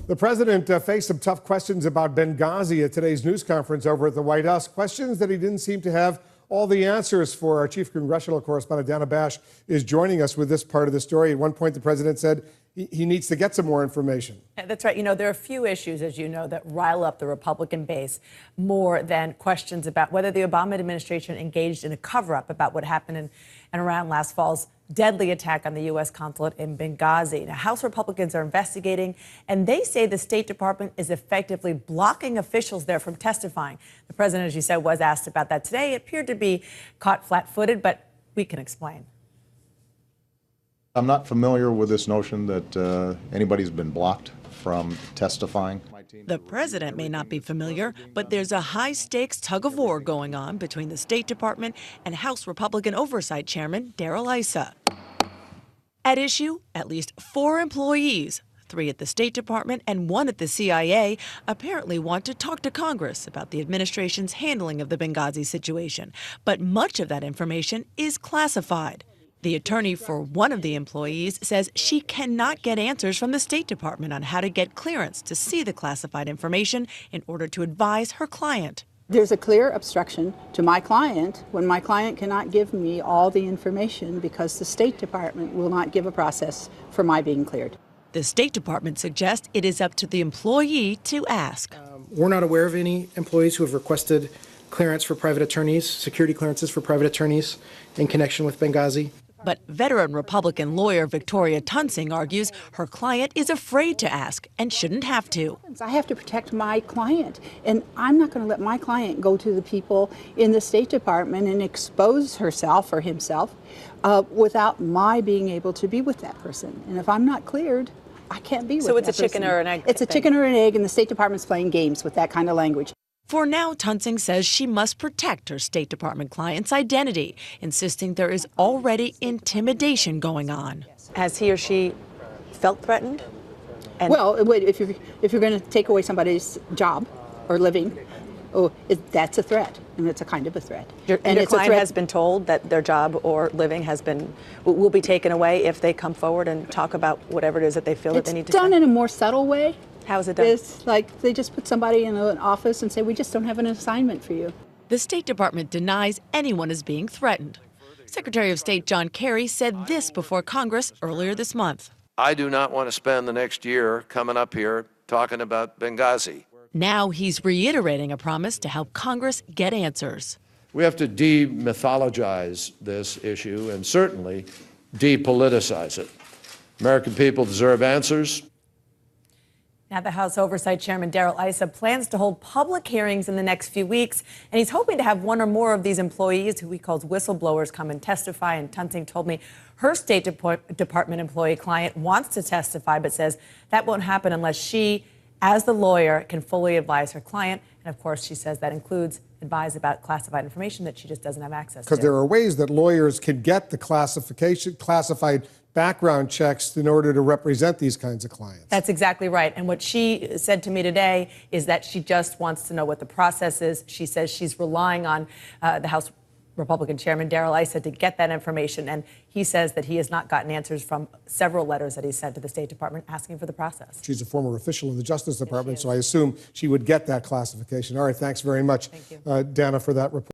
The president faced some tough questions about Benghazi at today's news conference over at the White House. Questions that he didn't seem to have all the answers for. Our chief congressional correspondent, Dana Bash, is joining us with this part of the story. At one point, the president said he needs to get some more information. That's right. You know, there are a few issues, as you know, that rile up the Republican base more than questions about whether the Obama administration engaged in a cover-up about what happened in and around last fall's deadly attack on the U.S. consulate in Benghazi. Now, House Republicans are investigating, and they say the State Department is effectively blocking officials there from testifying. The president, as you said, was asked about that today. It appeared to be caught flat-footed, but we can explain. I'm not familiar with this notion that anybody's been blocked from testifying. The president may not be familiar, but there's a high-stakes tug-of-war going on between the State Department and House Republican Oversight Chairman Darrell Issa. At issue, at least 4 employees, 3 at the State Department and 1 at the CIA, apparently want to talk to Congress about the administration's handling of the Benghazi situation. But much of that information is classified. The attorney for one of the employees says she cannot get answers from the State Department on how to get clearance to see the classified information in order to advise her client. There's a clear obstruction to my client when my client cannot give me all the information because the State Department will not give a process for my being cleared. The State Department suggests it is up to the employee to ask. We're not aware of any employees who have requested clearance for private attorneys, security clearances for private attorneys in connection with Benghazi. But veteran Republican lawyer Victoria Tunsing argues her client is afraid to ask and shouldn't have to. I have to protect my client, and I'm not going to let my client go to the people in the State Department and expose herself or himself without my being able to be with that person. And if I'm not cleared, I can't be with that person. So it's a chicken or an egg? It's a chicken or an egg, and the State Department's playing games with that kind of language. For now, Tunsing says she must protect her State Department client's identity, insisting there is already intimidation going on. Has he or she felt threatened? Well, if you're going to take away somebody's job or living, that's a threat, and it's a kind of a threat. And your client has been told that their job or living will be taken away if they come forward and talk about whatever it is that they feel that they need to say? It's done in a more subtle way. How is it done? It's like they just put somebody in an office and say, we just don't have an assignment for you. The State Department denies anyone is being threatened. Secretary of State John Kerry said this before Congress earlier this month. I do not want to spend the next year coming up here talking about Benghazi. Now he's reiterating a promise to help Congress get answers. We have to demythologize this issue and certainly depoliticize it. American people deserve answers. Now, the House Oversight Chairman Darrell Issa plans to hold public hearings in the next few weeks, and he's hoping to have one or more of these employees, who he calls whistleblowers, come and testify. And Tunsing told me her State Department employee client wants to testify, but says that won't happen unless she, as the lawyer, can fully advise her client. And of course, she says that includes advise about classified information that she just doesn't have access to. Because there are ways that lawyers can get the classified background checks in order to represent these kinds of clients. That's exactly right. And what she said to me today is that she just wants to know what the process is. She says she's relying on the House Republican Chairman Darrell Issa to get that information. And he says that he has not gotten answers from several letters that he sent to the State Department asking for the process. She's a former official of the Justice Department, so I assume she would get that classification. All right, thanks very much, Thank you. Dana, for that report.